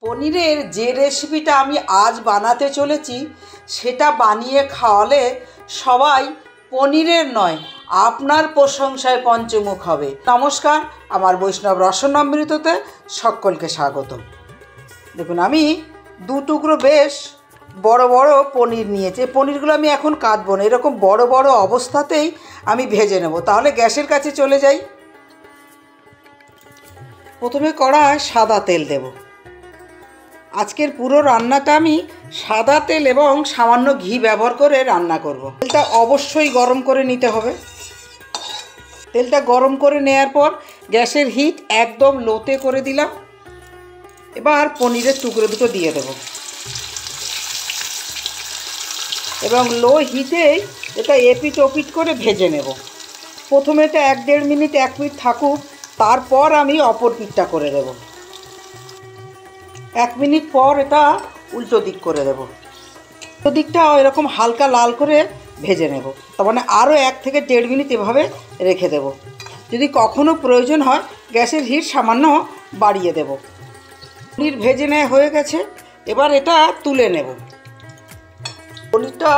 পনিরের যে রেসিপিটা আমি আজ বানাতে চলেছি সেটা বানিয়ে খাওয়ালে সবাই পনিরের নয় আপনার প্রশংসায় পঞ্চমুখ হবে। নমস্কার, আমার বৈষ্ণব রসনামৃততে সকলকে স্বাগত। দেখুন, আমি দু টুকরো বেশ বড় বড় পনির নিয়েছি। পনিরগুলো আমি এখন কাটবো না, এরকম বড় বড় অবস্থাতেই আমি ভেজে নেব। তাহলে গ্যাসের কাছে চলে যাই। প্রথমে কড়ায় সাদা তেল দেব। আজকের পুরো রান্নাটা আমি সাদা তেল এবং সামান্য ঘি ব্যবহার করে রান্না করব। তেলটা অবশ্যই গরম করে নিতে হবে। তেলটা গরম করে নেওয়ার পর গ্যাসের হিট একদম লোতে করে দিলাম। এবার পনিরের টুকরো দুটো দিয়ে দেব এবং লো হিটেই এটা এপিট ওপিট করে ভেজে নেব। প্রথমে এটা 1-1.5 মিনিট 1 মিনিট থাকুক, তারপর আমি অপর পিঠটা করে দেব। 1 মিনিট পর এটা উল্টো দিক করে দেব। উল্টো দিকটা এরকম হালকা লাল করে ভেজে নেব। তার মানে আরও 1 থেকে 1.5 মিনিট এভাবে রেখে দেব। যদি কখনো প্রয়োজন হয় গ্যাসের হিট সামান্য বাড়িয়ে দেব। পনির ভেজে নেওয়া হয়ে গেছে, এবার এটা তুলে নেব। পনিরটা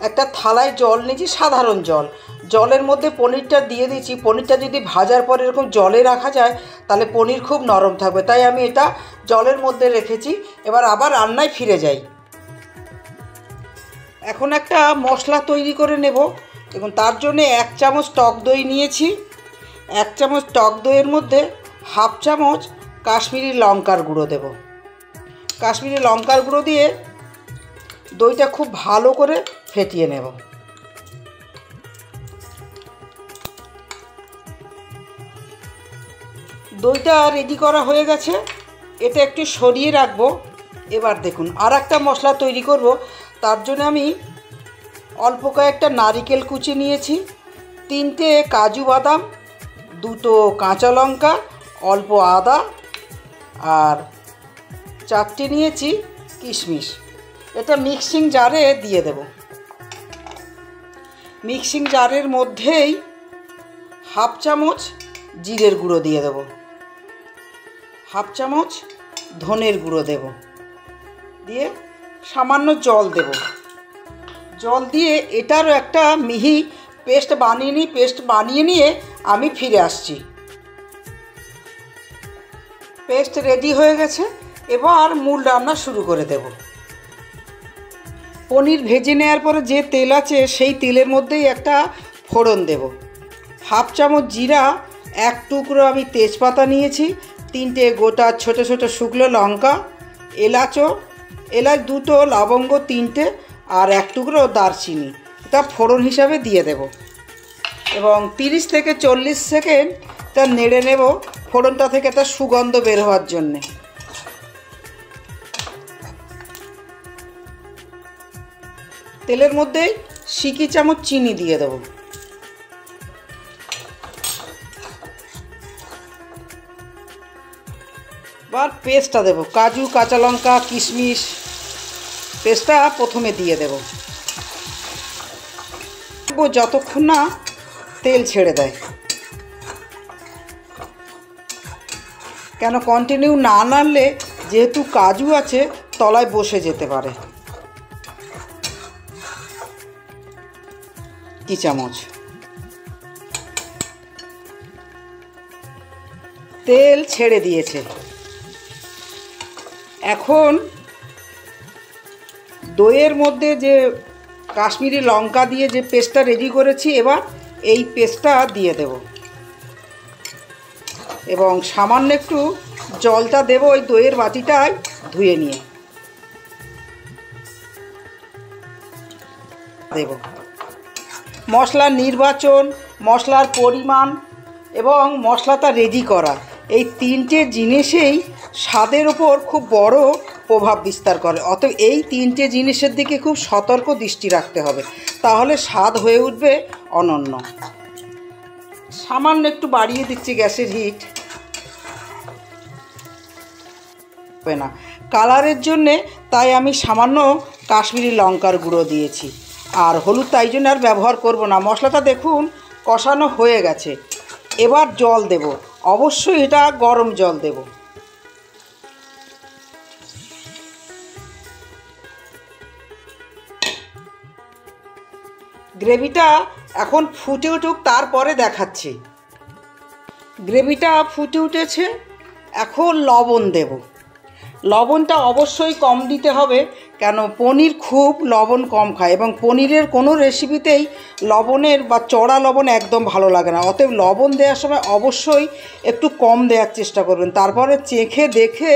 একটা থালায় জল নিয়েছি, সাধারণ জল। জলের মধ্যে পনিরটা দিয়ে দিয়েছি। পনিরটা যদি ভাজার পর এরকম জলে রাখা যায় তাহলে পনির খুব নরম থাকবে, তাই আমি এটা জলের মধ্যে রেখেছি। এবার আবার রান্নায় ফিরে যাই। এখন একটা মশলা তৈরি করে নেব। দেখুন, তার জন্য 1 চামচ টক দই নিয়েছি। 1 চামচ টক দইয়ের মধ্যে 1/2 চামচ কাশ্মীরি লঙ্কার গুঁড়ো দেব। কাশ্মীরি লঙ্কার গুঁড়ো দিয়ে দইটা খুব ভালো করে ফেটিয়ে নেব। দইটা রেডি করা হয়ে গেছে, এটা একটু সরিয়ে রাখবো। এবার দেখুন, আর একটা মশলা তৈরি করব। তার জন্য আমি অল্প কয়েকটা নারকেল কুচি নিয়েছি, 3টে কাজু বাদাম, 2টো কাঁচা লঙ্কা, অল্প আদা আর 4টে নিয়েছি কিশমিশ। এটা মিক্সিং জারে দিয়ে দেব। মিক্সিং জারের মধ্যেই 1/2 চামচ জিরের গুঁড়ো দিয়ে দেব, 1/2 চামচ ধনের গুঁড়ো দেব, দিয়ে সামান্য জল দেব। জল দিয়ে এটারও একটা মিহি পেস্ট বানিয়ে নিয়ে আমি ফিরে আসছি। পেস্ট রেডি হয়ে গেছে, এবার মূল রান্না শুরু করে দেব। পনির ভেজে নেওয়ার পরে যে তেল আছে সেই তেলের মধ্যেই একটা ফোড়ন দেব। 1/2 চামচ জিরা, 1 টুকরো আমি তেজপাতা নিয়েছি, 3টে গোটা ছোট ছোট শুকনো লঙ্কা, এলাচ 2টো, লবঙ্গ 3টে আর 1 টুকরো দারচিনি। এটা ফোড়ন হিসাবে দিয়ে দেব এবং 30 থেকে 40 সেকেন্ড এটা নেড়ে নেব ফোড়নটা থেকে একটা সুগন্ধ বের হওয়ার জন্যে। তেলের মধ্যে সিকি চামচ চিনি দিয়ে দেব। এবার পেস্টটা দেব, কাজু, কাঁচা লঙ্কা, কিশমিশ পেস্টটা প্রথমে দিয়ে দেব যতক্ষণ না তেল ছেড়ে দেয়। কেন, কন্টিনিউ না নাড়লে যেহেতু কাজু আছে তলায় বসে যেতে পারে। 2 চামচ তেল ছেড়ে দিয়েছে। এখন দইয়ের মধ্যে যে কাশ্মীরি লঙ্কা দিয়ে যে পেস্টটা রেডি করেছি, এবার এই পেস্টটা দিয়ে দেব এবং সামান্য একটু জলটা দেব ওই দইয়ের বাটিটায় ধুয়ে নিয়ে দেব। মশলার নির্বাচন, মশলার পরিমাণ এবং মশলাটা রেডি করা, এই 3টে জিনিসেই স্বাদের ওপর খুব বড় প্রভাব বিস্তার করে। অতএব এই 3টে জিনিসের দিকে খুব সতর্ক দৃষ্টি রাখতে হবে, তাহলে স্বাদ হয়ে উঠবে অনন্য। সামান্য একটু বাড়িয়ে দিচ্ছি গ্যাসের হিট, হবে না কালারের জন্যে, তাই আমি সামান্য কাশ্মীরি লঙ্কার গুঁড়ো দিয়েছি। আর হলুদ তাই জন্য আর ব্যবহার করব না। মশলাটা দেখুন কষানো হয়ে গেছে। এবার জল দেব, অবশ্যই এটা গরম জল দেব। গ্রেভিটা এখন ফুটে উঠুক, তারপরে দেখাচ্ছি। গ্রেভিটা ফুটে উঠেছে, এখন লবণ দেব। লবণটা অবশ্যই কম দিতে হবে, কেন পনির খুব লবণ কম খায় এবং পনিরের কোনো রেসিপিতেই লবণের বা চড়া লবণ একদম ভালো লাগে না। অতএব লবণ দেওয়ার সময় অবশ্যই একটু কম দেওয়ার চেষ্টা করবেন, তারপরে চেখে দেখে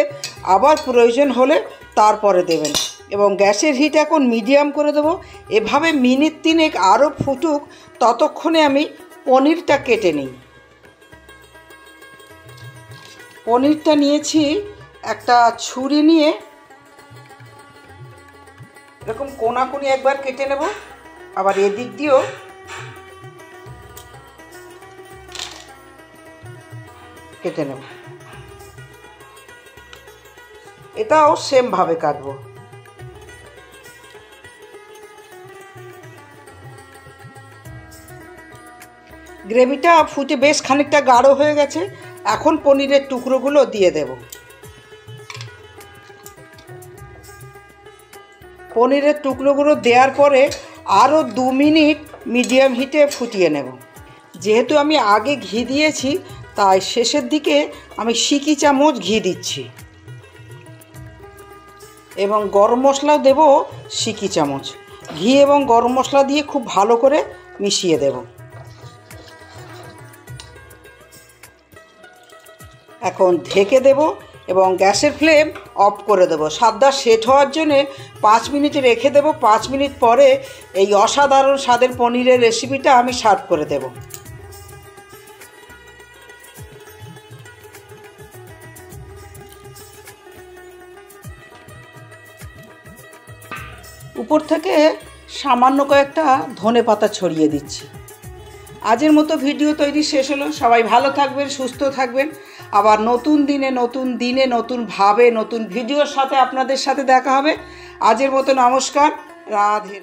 আবার প্রয়োজন হলে তারপরে দেবেন। এবং গ্যাসের হিট এখন মিডিয়াম করে দেবো। এভাবে মিনিট 3 আরও ফুটুক, ততক্ষণে আমি পনিরটা কেটে নিই। পনিরটা নিয়েছি, একটা ছুরি নিয়ে এরকম কোনাকুনি একবার কেটে নেব, আবার এদিক দিয়েও কেটে নেব। এটাও সেমভাবে কাটবো। গ্রেভিটা ফুটে বেশ খানিকটা গাঢ় হয়ে গেছে, এখন পনিরের টুকরোগুলো দিয়ে দেব। পনিরের টুকরোগুলো দেওয়ার পরে আরও 2 মিনিট মিডিয়াম হিটে ফুটিয়ে নেব। যেহেতু আমি আগে ঘি দিয়েছি, তাই শেষের দিকে আমি সিকি চামচ ঘি দিচ্ছি এবং গরম মশলাও দেব সিকি চামচ। ঘি এবং গরম মশলা দিয়ে খুব ভালো করে মিশিয়ে দেব। এখন ঢেকে দেব এবং গ্যাসের ফ্লেম অফ করে দেব। স্বাদটা সেট হওয়ার জন্যে 5 মিনিট রেখে দেব। 5 মিনিট পরে এই অসাধারণ স্বাদের পনিরের রেসিপিটা আমি সার্ভ করে দেব। উপর থেকে সামান্য কয়েকটা ধনেপাতা ছড়িয়ে দিচ্ছি। আজের মতো ভিডিও তৈরি শেষ হলো। সবাই ভালো থাকবেন, সুস্থ থাকবেন। আবার নতুন দিনে নতুনভাবে নতুন ভিডিওর সাথে আপনাদের সাথে দেখা হবে। আজের মতো নমস্কার, রাধে।